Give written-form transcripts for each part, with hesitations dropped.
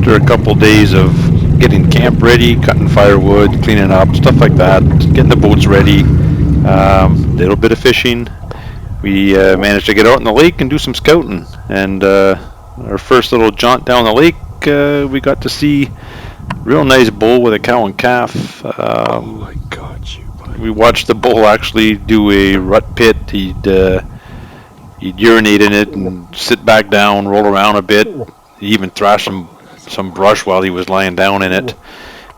after a couple days of getting camp ready, cutting firewood, cleaning up, stuff like that, getting the boats ready, little bit of fishing, we managed to get out in the lake and do some scouting. And our first little jaunt down the lake, we got to see a real nice bull with a cow and calf. Oh my God, you buddy. We watched the bull actually do a rut pit. He'd urinate in it and sit back down, roll around a bit. He even thrashed some brush while he was lying down in it,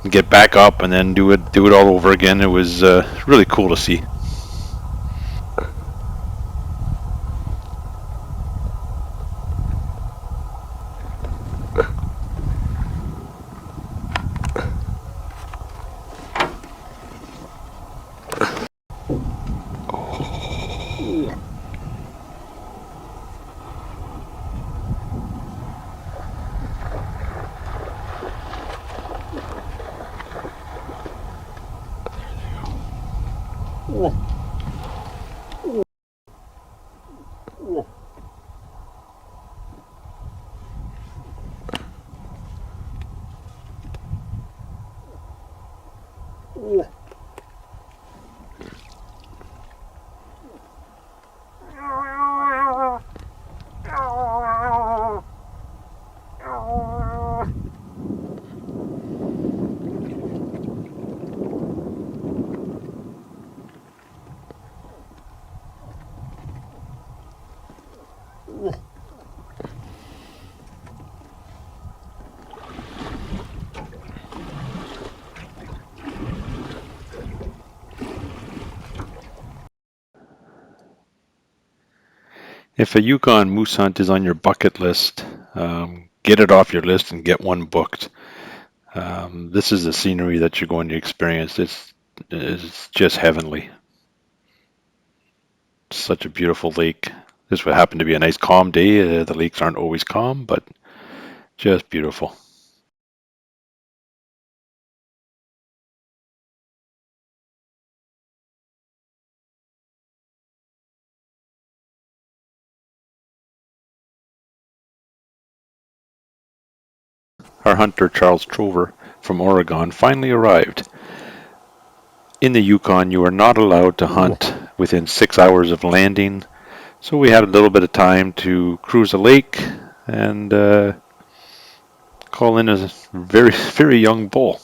and get back up and then do it all over again. It was really cool to see. If a Yukon moose hunt is on your bucket list, get it off your list and get one booked. This is the scenery that you're going to experience. It's just heavenly. It's such a beautiful lake. This would happen to be a nice calm day. The lakes aren't always calm, but just beautiful. Our hunter, Charles Trover, from Oregon, finally arrived. In the Yukon, you are not allowed to hunt within 6 hours of landing, so we had a little bit of time to cruise the lake and call in a very, very young bull.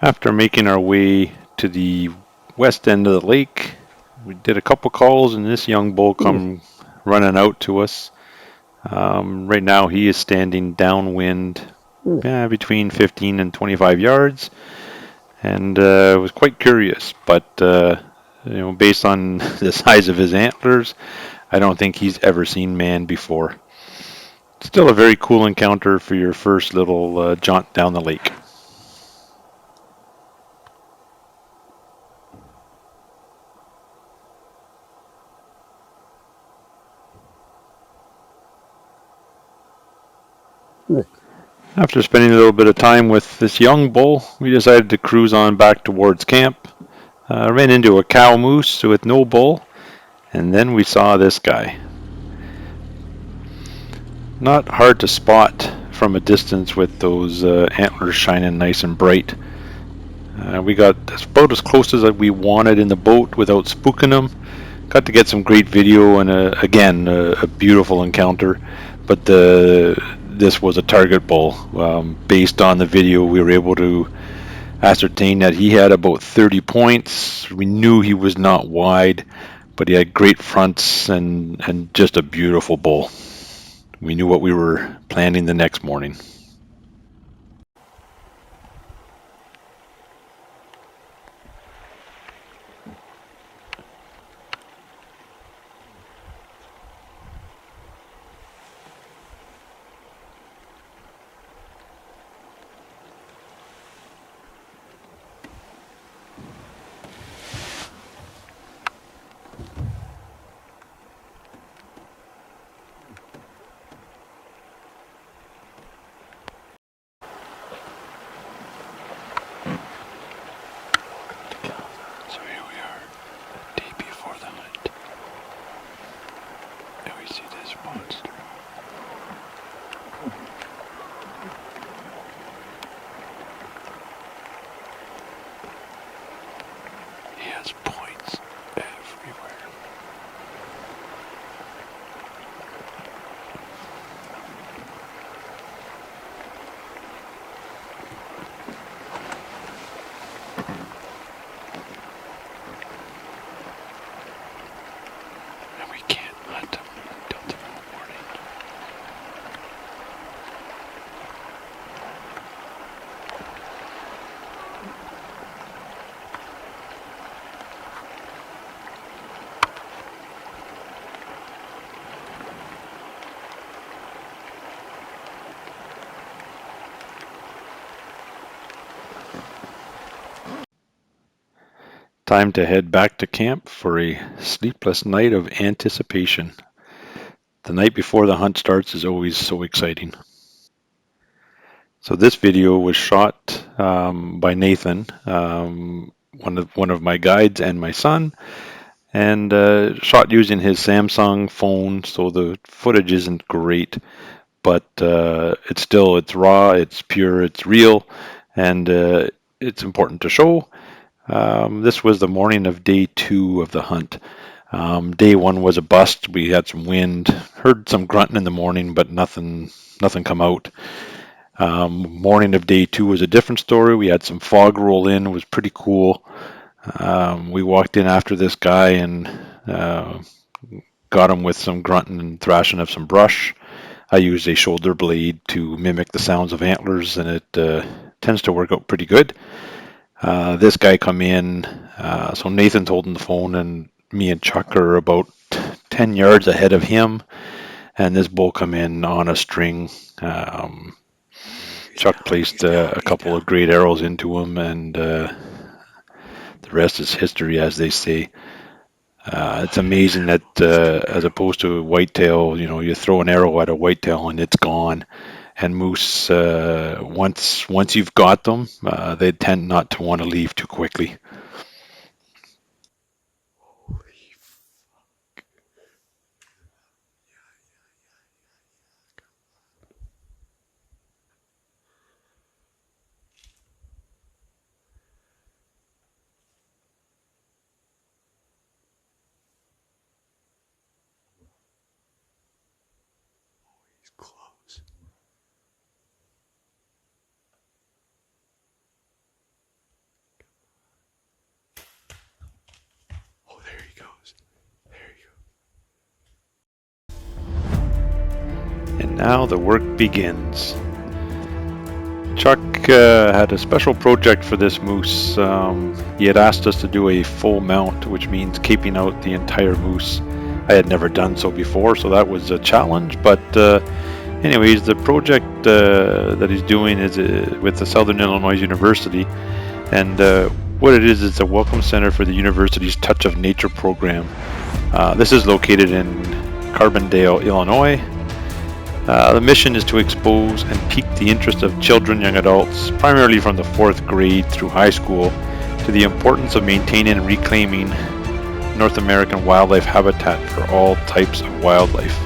After making our way to the west end of the lake, we did a couple calls and this young bull come running out to us. Right now he is standing downwind between 15 and 25 yards, and was quite curious, but based on the size of his antlers, I don't think he's ever seen man before. Still a very cool encounter for your first little jaunt down the lake. After spending a little bit of time with this young bull, we decided to cruise on back towards camp. Ran into a cow moose with no bull, and then we saw this guy. Not hard to spot from a distance with those antlers shining nice and bright. We got about as close as we wanted in the boat without spooking them. Got to get some great video and again a beautiful encounter, but the this was a target bull. Based on the video, we were able to ascertain that he had about 30 points. We knew he was not wide, but he had great fronts and just a beautiful bull. We knew what we were planning the next morning. So here we are, a day before the hunt, and we see this monster. He has points everywhere. And we can't hunt him until tomorrow morning. Time to head back to camp for a sleepless night of anticipation. The night before the hunt starts is always so exciting. So this video was shot by Nathan, one of my guides and my son, and shot using his Samsung phone. So the footage isn't great, but it's raw, it's pure, it's real, and it's important to show. This was the morning of day 2 of the hunt. Day 1 was a bust. We had some wind, heard some grunting in the morning, but nothing come out. Morning of day 2 was a different story. We had some fog roll in. It was pretty cool. We walked in after this guy and got him with some grunting and thrashing of some brush. I used a shoulder blade to mimic the sounds of antlers, and it tends to work out pretty good. This guy come in, so Nathan's holding the phone, and me and Chuck are about 10 yards ahead of him, and this bull come in on a string. Chuck placed a couple of great arrows into him, and the rest is history, as they say. It's amazing that as opposed to whitetail, you throw an arrow at a whitetail and it's gone. And moose, once you've got them, they tend not to want to leave too quickly. He's close. Oh, there he goes. There you go. And now the work begins. Chuck had a special project for this moose. He had asked us to do a full mount, which means keeping out the entire moose. I had never done so before, so that was a challenge. But anyways, the project that he's doing is with the Southern Illinois University, and what it is, it's a welcome center for the university's Touch of Nature program. This is located in Carbondale, Illinois. The mission is to expose and pique the interest of children, young adults, primarily from the 4th grade through high school, to the importance of maintaining and reclaiming North American wildlife habitat for all types of wildlife.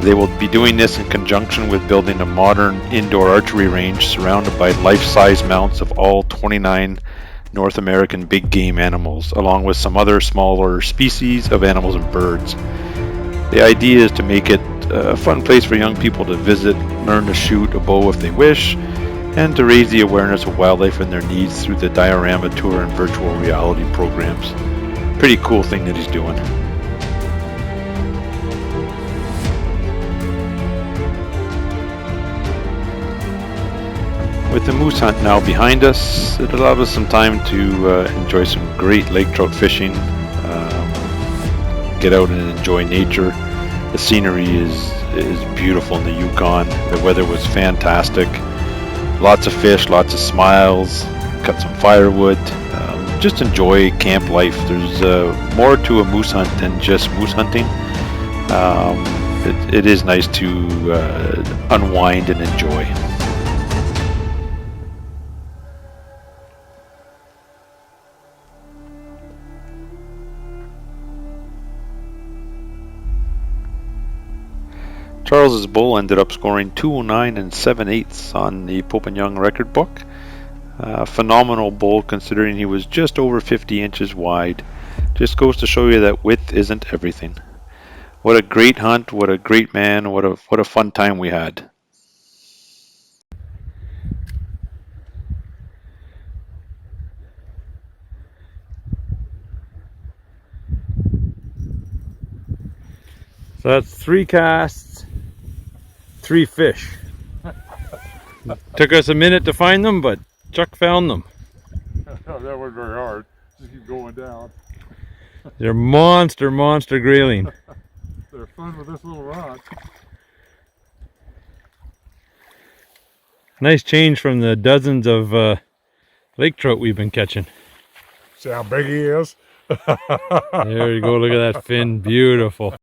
They will be doing this in conjunction with building a modern indoor archery range surrounded by life-size mounts of all 29 North American big game animals, along with some other smaller species of animals and birds. The idea is to make it a fun place for young people to visit, learn to shoot a bow if they wish, and to raise the awareness of wildlife and their needs through the diorama tour and virtual reality programs. Pretty cool thing that he's doing. With the moose hunt now behind us, it allowed us some time to enjoy some great lake trout fishing, get out and enjoy nature. The scenery is beautiful in the Yukon. The weather was fantastic. Lots of fish, lots of smiles, cut some firewood. Just enjoy camp life. There's more to a moose hunt than just moose hunting. It is nice to unwind and enjoy. Charles's bull ended up scoring 209 and 7/8 on the Pope and Young record book. Phenomenal bull considering he was just over 50 inches wide. Just goes to show you that width isn't everything. What a great hunt, what a great man, what a fun time we had. So that's 3 casts, 3 fish. Took us a minute to find them, but Chuck found them. That wasn't very hard. Just keep going down. They're monster grayling. They're fun with this little rod. Nice change from the dozens of lake trout we've been catching. See how big he is? There you go, look at that fin, beautiful.